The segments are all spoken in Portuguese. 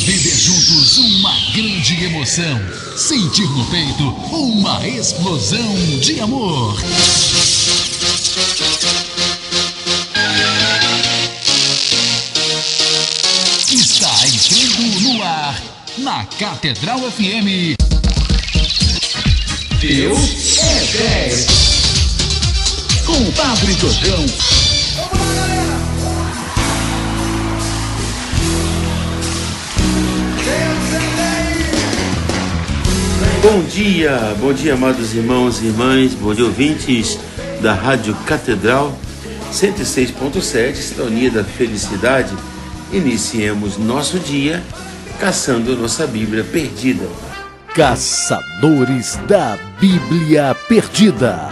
Viver juntos uma grande emoção. Sentir no peito uma explosão de amor. Está entrando no ar, na Catedral FM. Deus é 10. Com o Padre Jordão. Bom dia, amados irmãos e irmãs, bom dia, ouvintes da Rádio Catedral 106.7, Sintonia da Felicidade. Iniciemos nosso dia caçando nossa Bíblia perdida. Caçadores da Bíblia Perdida.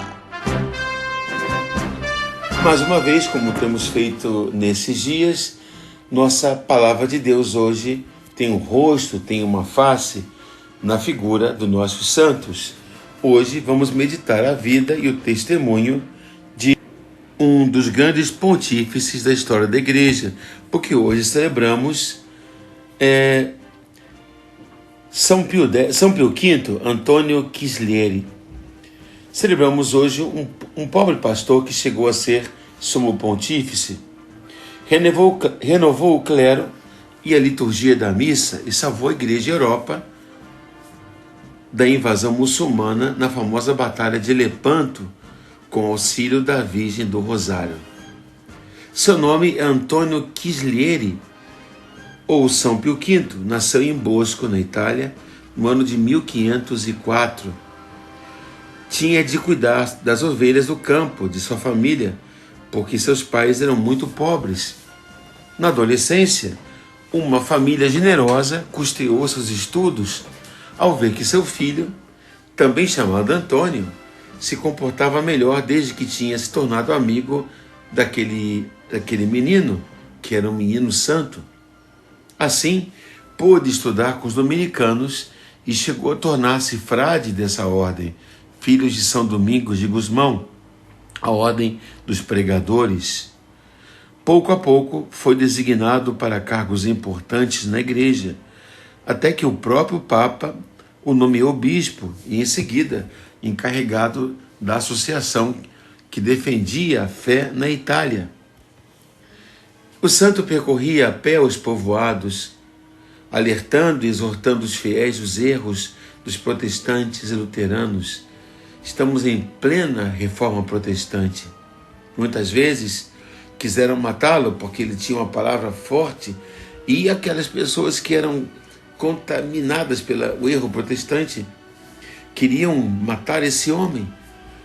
Mais uma vez, como temos feito nesses dias, nossa palavra de Deus hoje tem um rosto, tem uma face na figura dos nossos santos. Hoje vamos meditar a vida e o testemunho de um dos grandes pontífices da história da igreja, porque hoje celebramos São Pio V, Antônio Ghislieri. Celebramos hoje um pobre pastor que chegou a ser sumo pontífice, renovou o clero e a liturgia da missa e salvou a igreja e a Europa da invasão muçulmana na famosa Batalha de Lepanto, com auxílio da Virgem do Rosário. Seu nome é Antônio Ghislieri, ou São Pio V. Nasceu em Bosco, na Itália, no ano de 1504. Tinha de cuidar das ovelhas do campo de sua família, porque seus pais eram muito pobres. Na adolescência, uma família generosa custeou seus estudos ao ver que seu filho, também chamado Antônio, se comportava melhor desde que tinha se tornado amigo daquele menino, que era um menino santo. Assim, pôde estudar com os dominicanos e chegou a tornar-se frade dessa ordem, filhos de São Domingos de Gusmão, a ordem dos pregadores. Pouco a pouco foi designado para cargos importantes na igreja, até que o próprio Papa o nomeou bispo e, em seguida, encarregado da associação que defendia a fé na Itália. O santo percorria a pé os povoados, alertando e exortando os fiéis dos erros dos protestantes e luteranos. Estamos em plena reforma protestante. Muitas vezes quiseram matá-lo porque ele tinha uma palavra forte, e aquelas pessoas que eram contaminadas pelo erro protestante queriam matar esse homem,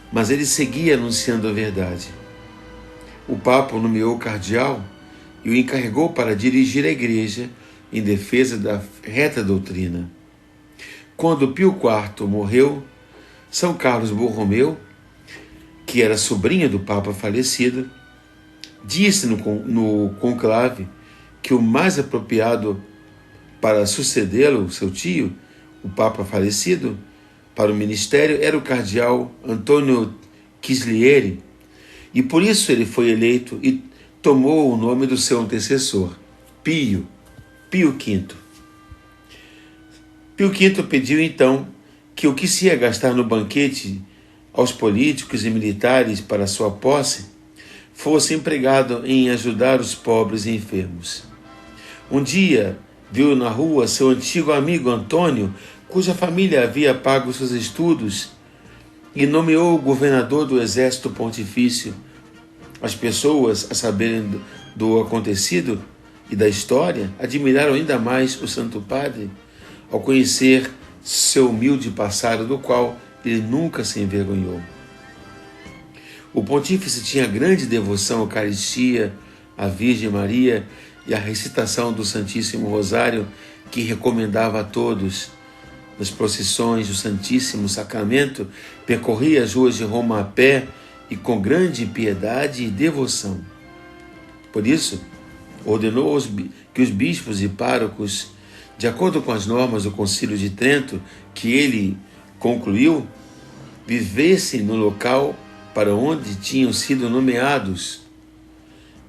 mas ele seguia anunciando a verdade. O Papa o nomeou cardeal e o encarregou para dirigir a igreja em defesa da reta doutrina. Quando Pio IV morreu, São Carlos Borromeu, que era sobrinho do Papa falecido, disse no conclave que o mais apropriado para sucedê-lo, seu tio, o Papa falecido, para o ministério era o cardeal Antônio Ghislieri, e por isso ele foi eleito e tomou o nome do seu antecessor, Pio V. Pio V pediu então que o que se ia gastar no banquete aos políticos e militares para sua posse fosse empregado em ajudar os pobres e enfermos. Um dia viu na rua seu antigo amigo Antônio, cuja família havia pago seus estudos, e nomeou o governador do exército pontifício. As pessoas, a saberem do acontecido e da história, admiraram ainda mais o Santo Padre ao conhecer seu humilde passado, do qual ele nunca se envergonhou. O pontífice tinha grande devoção à Eucaristia, à Virgem Maria e à recitação do Santíssimo Rosário, que recomendava a todos. Nas procissões do Santíssimo Sacramento, percorria as ruas de Roma a pé e com grande piedade e devoção. Por isso, ordenou que os bispos e párocos, de acordo com as normas do Concílio de Trento, que ele concluiu, vivessem no local para onde tinham sido nomeados,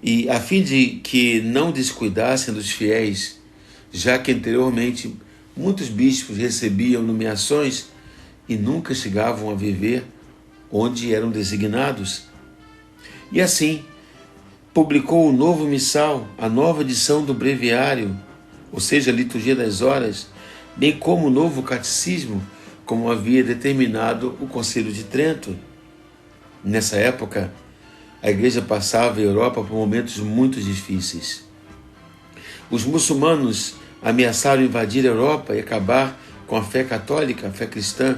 e a fim de que não descuidassem dos fiéis, já que anteriormente muitos bispos recebiam nomeações e nunca chegavam a viver onde eram designados. E assim, publicou o novo missal, a nova edição do breviário, ou seja, a liturgia das horas, bem como o novo catecismo, como havia determinado o Concílio de Trento. Nessa época, a Igreja passava a Europa por momentos muito difíceis. Os muçulmanos ameaçaram invadir a Europa e acabar com a fé católica, a fé cristã.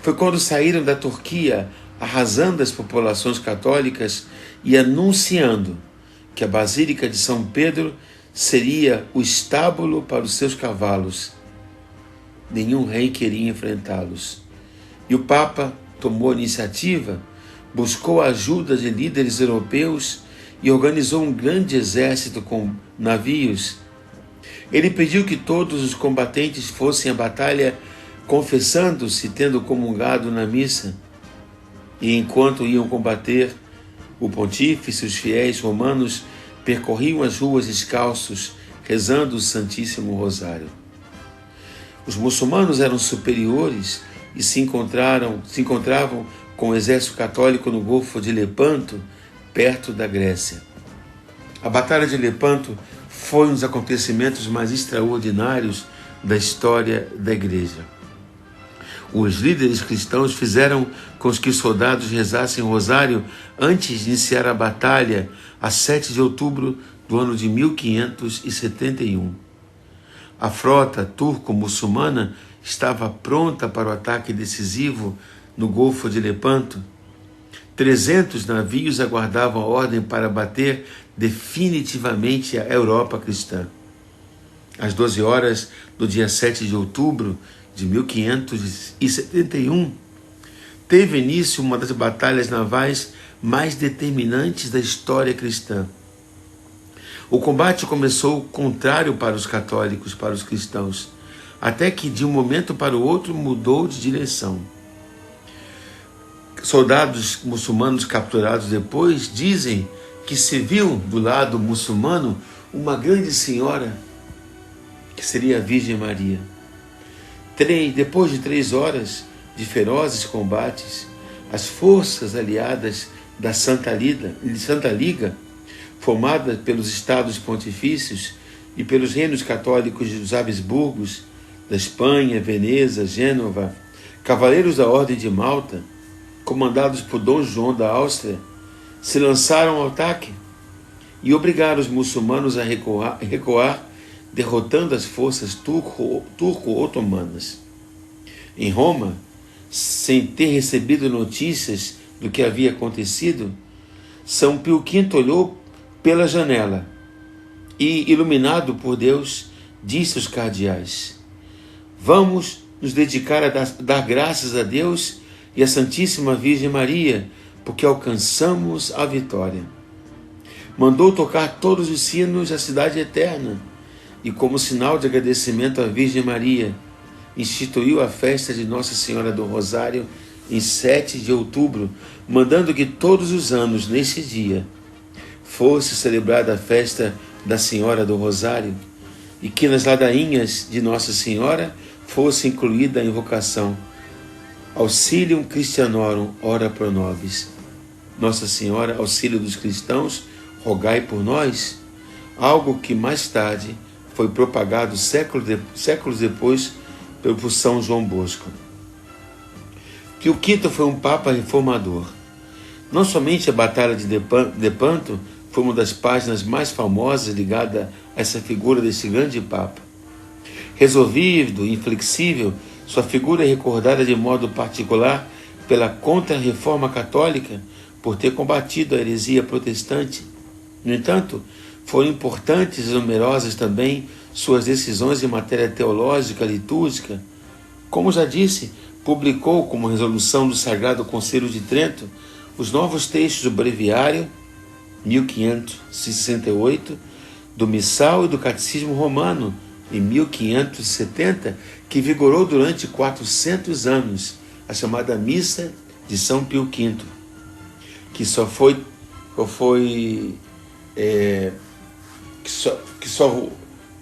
Foi quando saíram da Turquia, arrasando as populações católicas e anunciando que a Basílica de São Pedro seria o estábulo para os seus cavalos. Nenhum rei queria enfrentá-los. E o Papa tomou a iniciativa, buscou a ajuda de líderes europeus e organizou um grande exército com navios. Ele pediu que todos os combatentes fossem à batalha confessando-se, tendo comungado na missa. E enquanto iam combater, o pontífice e os fiéis romanos percorriam as ruas descalços, rezando o Santíssimo Rosário. Os muçulmanos eram superiores e se encontravam com o exército católico no Golfo de Lepanto, perto da Grécia. A Batalha de Lepanto foi um dos acontecimentos mais extraordinários da história da Igreja. Os líderes cristãos fizeram com que os soldados rezassem o rosário antes de iniciar a batalha, a 7 de outubro do ano de 1571. A frota turco-muçulmana estava pronta para o ataque decisivo no Golfo de Lepanto. 300 navios aguardavam a ordem para bater definitivamente a Europa cristã. Às 12 horas do dia 7 de outubro de 1571, teve início uma das batalhas navais mais determinantes da história cristã. O combate começou contrário para os católicos, para os cristãos, até que de um momento para o outro mudou de direção. Soldados muçulmanos capturados depois dizem que se viu do lado muçulmano uma grande senhora, que seria a Virgem Maria. Depois de 3 horas de ferozes combates, as forças aliadas da Santa Liga, formada pelos estados pontifícios e pelos reinos católicos dos Habsburgos, da Espanha, Veneza, Gênova, cavaleiros da Ordem de Malta, comandados por Dom João da Áustria, se lançaram ao ataque e obrigaram os muçulmanos a recuar, derrotando as forças turco-otomanas. Em Roma, sem ter recebido notícias do que havia acontecido, São Pio V olhou pela janela e, iluminado por Deus, disse aos cardeais: vamos nos dedicar a dar graças a Deus e a Santíssima Virgem Maria, porque alcançamos a vitória. Mandou tocar todos os sinos da cidade eterna e, como sinal de agradecimento à Virgem Maria, instituiu a festa de Nossa Senhora do Rosário em 7 de outubro, mandando que todos os anos, nesse dia, fosse celebrada a festa da Senhora do Rosário e que nas ladainhas de Nossa Senhora fosse incluída a invocação Auxilium Christianorum, ora pro nobis. Nossa Senhora, auxílio dos cristãos, rogai por nós, algo que mais tarde foi propagado séculos depois por São João Bosco. Pio V foi um Papa reformador. Não somente a Batalha de Lepanto foi uma das páginas mais famosas ligada a essa figura desse grande Papa. Resolvido, inflexível, sua figura é recordada de modo particular pela Contra-Reforma Católica, por ter combatido a heresia protestante. No entanto, foram importantes e numerosas também suas decisões em matéria teológica, litúrgica. Como já disse, publicou como resolução do Sagrado Concílio de Trento os novos textos do Breviário, 1568, do Missal e do Catecismo Romano, em 1570, que vigorou durante 400 anos, a chamada Missa de São Pio V, que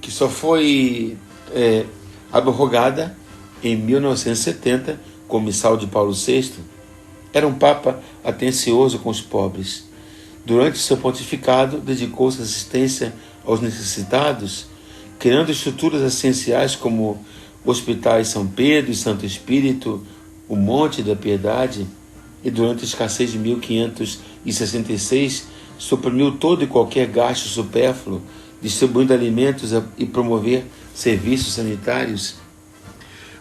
que só foi abrogada em 1970 com o missal de Paulo VI, era um papa atencioso com os pobres. Durante seu pontificado, dedicou-se à assistência aos necessitados, criando estruturas essenciais como hospitais São Pedro e Santo Espírito, o Monte da Piedade, e durante a escassez de 1566, suprimiu todo e qualquer gasto supérfluo, distribuindo alimentos e promover serviços sanitários.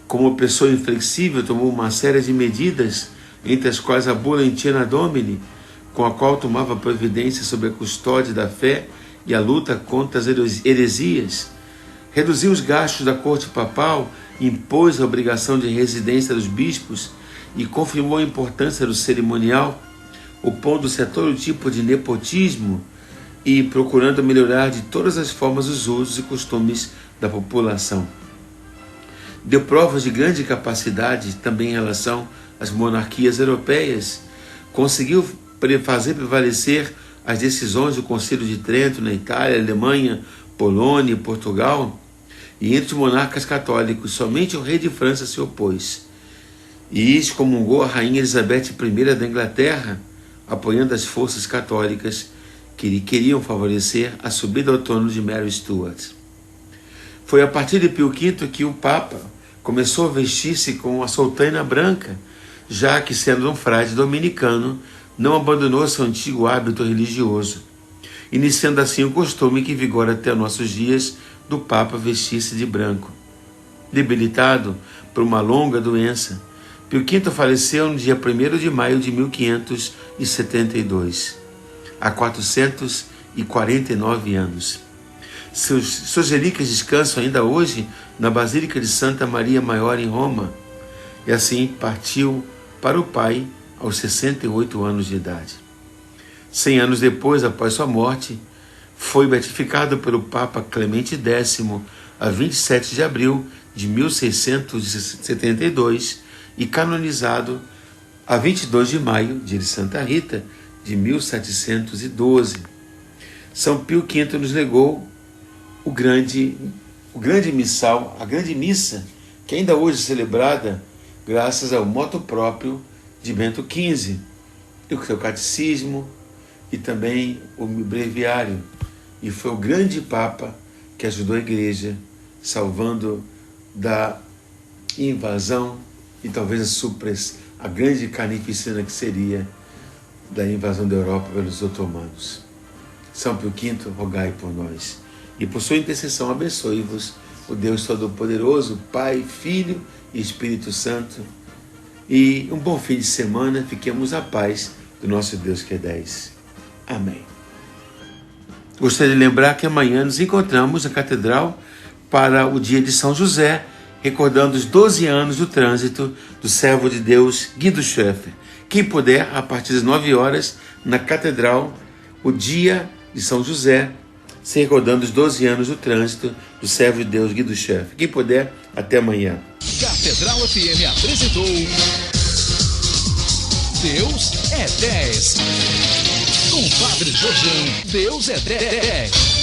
Como pessoa inflexível, tomou uma série de medidas, entre as quais a bula Laentia Domini, com a qual tomava providência sobre a custódia da fé e a luta contra as heresias. Reduziu os gastos da corte papal, impôs a obrigação de residência dos bispos e confirmou a importância do cerimonial, opondo-se a todo tipo de nepotismo e procurando melhorar de todas as formas os usos e costumes da população. Deu provas de grande capacidade também em relação às monarquias europeias. Conseguiu fazer prevalecer as decisões do Concílio de Trento na Itália, Alemanha, Polônia e Portugal. E entre os monarcas católicos, somente o rei de França se opôs. E excomungou a rainha Elizabeth I da Inglaterra, apoiando as forças católicas que lhe queriam favorecer a subida ao trono de Mary Stuart. Foi a partir de Pio V que o Papa começou a vestir-se com a soutana branca, já que, sendo um frade dominicano, não abandonou seu antigo hábito religioso, iniciando assim o costume que vigora até nossos dias do Papa vestir-se de branco. Debilitado por uma longa doença, Pio V faleceu no dia 1º de maio de 1572, há 449 anos. Suas relíquias descansam ainda hoje na Basílica de Santa Maria Maior em Roma, e assim partiu para o Pai aos 68 anos de idade. 100 anos depois, após sua morte, foi beatificado pelo Papa Clemente X a 27 de abril de 1672 e canonizado a 22 de maio, dia de Santa Rita, de 1712. São Pio V nos legou o grande missal, a grande missa, que ainda hoje é celebrada graças ao moto próprio de Bento XV, e o seu catecismo e também o breviário. E foi o grande Papa que ajudou a Igreja, salvando da invasão e talvez a grande carnificina que seria da invasão da Europa pelos otomanos. São Pio V, rogai por nós. E por sua intercessão abençoe-vos o Deus Todo-Poderoso, Pai, Filho e Espírito Santo. E um bom fim de semana, fiquemos na paz do nosso Deus que é 10. Amém. Gostaria de lembrar que amanhã nos encontramos na Catedral para o dia de São José, recordando os 12 anos do trânsito do servo de Deus Guido Schoeffer. Quem puder, a partir das 9 horas, na Catedral, o dia de São José, se recordando os 12 anos do trânsito do servo de Deus Guido Schoeffer. Quem puder, até amanhã. Catedral FM apresentou Deus é 10. Com Padre Jorjão, Deus é 10.